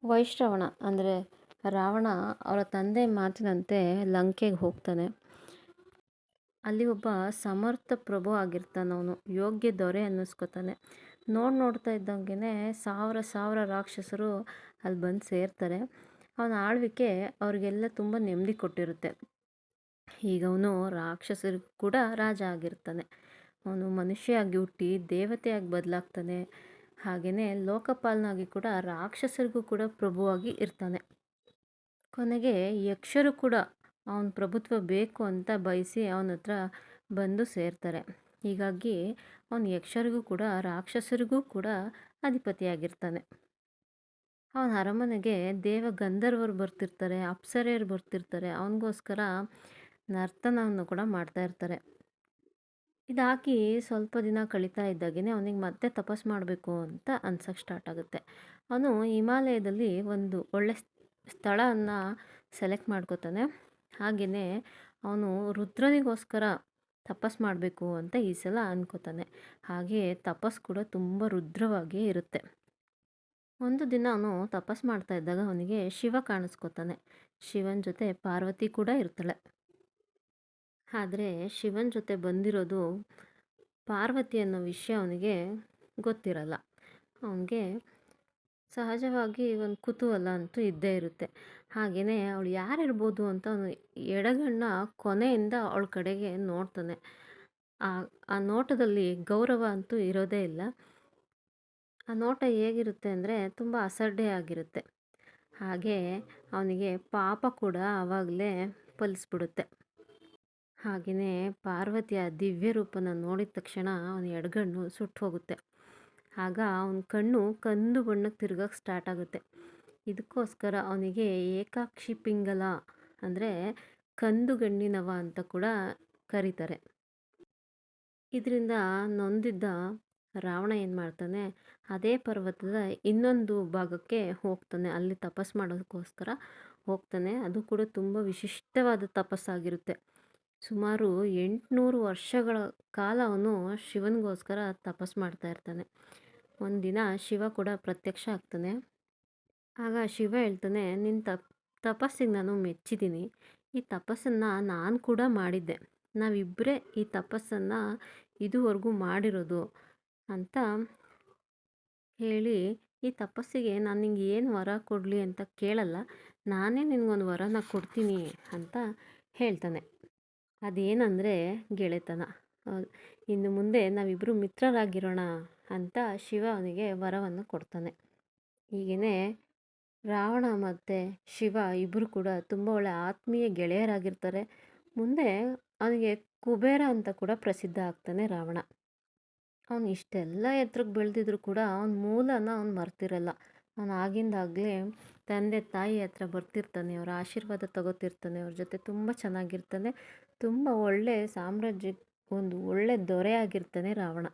ವೈಶ್ರವಣ ಅಂದರೆ ರಾವಣ ಅವರ ತಂದೆ ಮಾತಿನಂತೆ ಲಂಕೆಗೆ ಹೋಗ್ತಾನೆ. ಅಲ್ಲಿ ಒಬ್ಬ ಸಮರ್ಥ ಪ್ರಭು ಆಗಿರ್ತಾನವನು. ಯೋಗ್ಯ ದೊರೆ ಅನ್ನಿಸ್ಕೊತಾನೆ. ನೋಡ್ತಾ ಇದ್ದಂಗೆ ಸಾವಿರ ಸಾವಿರ ರಾಕ್ಷಸರು ಅಲ್ಲಿ ಬಂದು ಸೇರ್ತಾರೆ. ಅವನ ಆಳ್ವಿಕೆ ಅವ್ರಿಗೆಲ್ಲ ತುಂಬ ನೆಮ್ಮದಿ ಕೊಟ್ಟಿರುತ್ತೆ. ಈಗ ಅವನು ರಾಕ್ಷಸರಿಗೂ ಕೂಡ ರಾಜ ಆಗಿರ್ತಾನೆ. ಅವನು ಮನುಷ್ಯಯಾಗಿ ಹುಟ್ಟಿ ದೇವತೆಯಾಗಿ ಬದಲಾಗ್ತಾನೆ. ಹಾಗೆಯೇ ಲೋಕಪಾಲನಾಗಿ ಕೂಡ ರಾಕ್ಷಸರಿಗೂ ಕೂಡ ಪ್ರಭುವಾಗಿ ಇರ್ತಾನೆ. ಕೊನೆಗೆ ಯಕ್ಷರು ಕೂಡ ಅವನ ಪ್ರಭುತ್ವ ಬೇಕು ಅಂತ ಬಯಸಿ ಅವನ ಹತ್ರ ಬಂದು ಸೇರ್ತಾರೆ. ಹೀಗಾಗಿ ಅವನು ಯಕ್ಷರಿಗೂ ಕೂಡ ರಾಕ್ಷಸರಿಗೂ ಕೂಡ ಅಧಿಪತಿಯಾಗಿರ್ತಾನೆ. ಅವನ ಅರಮನೆಗೆ ದೇವ ಗಂಧರ್ವರು ಬರ್ತಿರ್ತಾರೆ, ಅಪ್ಸರೆಯರು ಬರ್ತಿರ್ತಾರೆ. ಅವನಿಗೋಸ್ಕರ ನರ್ತನವನ್ನು ಕೂಡ ಮಾಡ್ತಾ ಇರ್ತಾರೆ. ಇದಾಗಿ ಸ್ವಲ್ಪ ದಿನ ಕಳೀತಾ ಇದ್ದಾಗೇ ಅವನಿಗೆ ಮತ್ತೆ ತಪಸ್ಸು ಮಾಡಬೇಕು ಅಂತ ಅನ್ಸಕ್ಕೆ ಸ್ಟಾರ್ಟ್ ಆಗುತ್ತೆ. ಅವನು ಹಿಮಾಲಯದಲ್ಲಿ ಒಂದು ಒಳ್ಳೆ ಸ್ಥಳವನ್ನು ಸೆಲೆಕ್ಟ್ ಮಾಡ್ಕೋತಾನೆ. ಹಾಗೆಯೇ ಅವನು ರುದ್ರನಿಗೋಸ್ಕರ ತಪಸ್ಸು ಮಾಡಬೇಕು ಅಂತ ಈ ಸಲ ಅನ್ಕೋತಾನೆ. ಹಾಗೆ ತಪಸ್ಸು ಕೂಡ ತುಂಬ ರುದ್ರವಾಗಿಯೇ ಇರುತ್ತೆ. ಒಂದು ದಿನ ಅವನು ತಪಸ್ಸು ಮಾಡ್ತಾ ಇದ್ದಾಗ ಅವನಿಗೆ ಶಿವ ಕಾಣಿಸ್ಕೋತಾನೆ. ಶಿವನ ಜೊತೆ ಪಾರ್ವತಿ ಕೂಡ ಇರ್ತಾಳೆ. ಆದರೆ ಶಿವನ ಜೊತೆ ಬಂದಿರೋದು ಪಾರ್ವತಿ ಅನ್ನೋ ವಿಷಯ ಅವನಿಗೆ ಗೊತ್ತಿರಲ್ಲ. ಅವನಿಗೆ ಸಹಜವಾಗಿ ಒಂದು ಕುತೂಹಲ ಅಂತೂ ಇದ್ದೇ ಇರುತ್ತೆ. ಹಾಗೆಯೇ ಅವಳು ಯಾರಿರ್ಬೋದು ಅಂತ ಅವನು ಎಡಗಣ್ಣ ಕೊನೆಯಿಂದ ಅವಳ ಕಡೆಗೆ ನೋಡ್ತಾನೆ. ಆ ಆ ನೋಟದಲ್ಲಿ ಗೌರವ ಅಂತೂ ಇರೋದೇ ಇಲ್ಲ. ಆ ನೋಟ ಹೇಗಿರುತ್ತೆ ಅಂದರೆ ತುಂಬ ಅಸಡ್ಡೆ ಆಗಿರುತ್ತೆ. ಹಾಗೆ ಅವನಿಗೆ ಪಾಪ ಕೂಡ ಆವಾಗಲೇ ಫಲಿಸ್ಬಿಡುತ್ತೆ. ಹಾಗೆಯೇ ಪಾರ್ವತಿಯ ದಿವ್ಯ ರೂಪನ ನೋಡಿದ ತಕ್ಷಣ ಅವನ ಎಡಗಣ್ಣು ಸುಟ್ಟು ಹೋಗುತ್ತೆ. ಆಗ ಅವನ ಕಣ್ಣು ಕಂದು ಬಣ್ಣಕ್ಕೆ ತಿರುಗಕ್ಕೆ ಸ್ಟಾರ್ಟ್ ಆಗುತ್ತೆ. ಇದಕ್ಕೋಸ್ಕರ ಅವನಿಗೆ ಏಕಾಕ್ಷಿ ಪಿಂಗಲ ಅಂದರೆ ಕಂದುಗಣ್ಣಿನವ ಅಂತ ಕೂಡ ಕರೀತಾರೆ. ಇದರಿಂದ ನೊಂದಿದ್ದ ರಾವಣ ಏನು ಮಾಡ್ತಾನೆ, ಅದೇ ಪರ್ವತದ ಇನ್ನೊಂದು ಭಾಗಕ್ಕೆ ಹೋಗ್ತಾನೆ. ಅಲ್ಲಿ ತಪಸ್ಸು ಮಾಡೋದಕ್ಕೋಸ್ಕರ ಹೋಗ್ತಾನೆ. ಅದು ಕೂಡ ತುಂಬ ವಿಶಿಷ್ಟವಾದ ತಪಸ್ಸಾಗಿರುತ್ತೆ. ಸುಮಾರು 800 ವರ್ಷಗಳ ಕಾಲ ಅವನು ಶಿವನಿಗೋಸ್ಕರ ತಪಸ್ಸು ಮಾಡ್ತಾ ಇರ್ತಾನೆ. ಒಂದಿನ ಶಿವ ಕೂಡ ಪ್ರತ್ಯಕ್ಷ ಆಗ್ತಾನೆ. ಆಗ ಶಿವ ಹೇಳ್ತಾನೆ, ನಿನ್ನ ತಪಸ್ಸಿಗೆ ನಾನು ಮೆಚ್ಚಿದ್ದೀನಿ. ಈ ತಪಸ್ಸನ್ನು ನಾನು ಕೂಡ ಮಾಡಿದ್ದೆ. ನಾವಿಬ್ಬರೇ ಈ ತಪಸ್ಸನ್ನು ಇದುವರೆಗೂ ಮಾಡಿರೋದು ಅಂತ ಹೇಳಿ, ಈ ತಪಸ್ಸಿಗೆ ನಾನು ನಿಂಗೆ ಏನು ವರ ಕೊಡಲಿ ಅಂತ ಕೇಳಲ್ಲ, ನಾನೇ ನಿನಗೊಂದು ವರನ ಕೊಡ್ತೀನಿ ಅಂತ ಹೇಳ್ತಾನೆ. ಅದೇನಂದರೆ ಗೆಳೆತನ. ಇನ್ನು ಮುಂದೆ ನಾವಿಬ್ಬರು ಮಿತ್ರರಾಗಿರೋಣ ಅಂತ ಶಿವ ಅವನಿಗೆ ವರವನ್ನು ಕೊಡ್ತಾನೆ. ಹೀಗೇ ರಾವಣ ಮತ್ತು ಶಿವ ಇಬ್ಬರು ಕೂಡ ತುಂಬ ಒಳ್ಳೆ ಆತ್ಮೀಯ ಗೆಳೆಯರಾಗಿರ್ತಾರೆ. ಮುಂದೆ ಅವನಿಗೆ ಕುಬೇರ ಅಂತ ಕೂಡ ಪ್ರಸಿದ್ಧ ಆಗ್ತಾನೆ ರಾವಣ. ಅವನು ಇಷ್ಟೆಲ್ಲ ಎತ್ತರಕ್ಕೆ ಬೆಳೆದಿದ್ರು ಕೂಡ ಅವನ ಮೂಲನ ಅವನು ಮರ್ತಿರಲ್ಲ. ಅವನು ಆಗಿಂದಾಗಲೇ ತಂದೆ ತಾಯಿ ಹತ್ರ ಬರ್ತಿರ್ತಾನೆ, ಅವರ ಆಶೀರ್ವಾದ ತಗೋತಿರ್ತಾನೆ, ಅವ್ರ ಜೊತೆ ತುಂಬ ಚೆನ್ನಾಗಿರ್ತಾನೆ. ತುಂಬ ಒಳ್ಳೆ ಸಾಮ್ರಾಜ್ಯ, ಒಂದು ಒಳ್ಳೆ ದೊರೆ ಆಗಿರ್ತಾನೆ ರಾವಣ.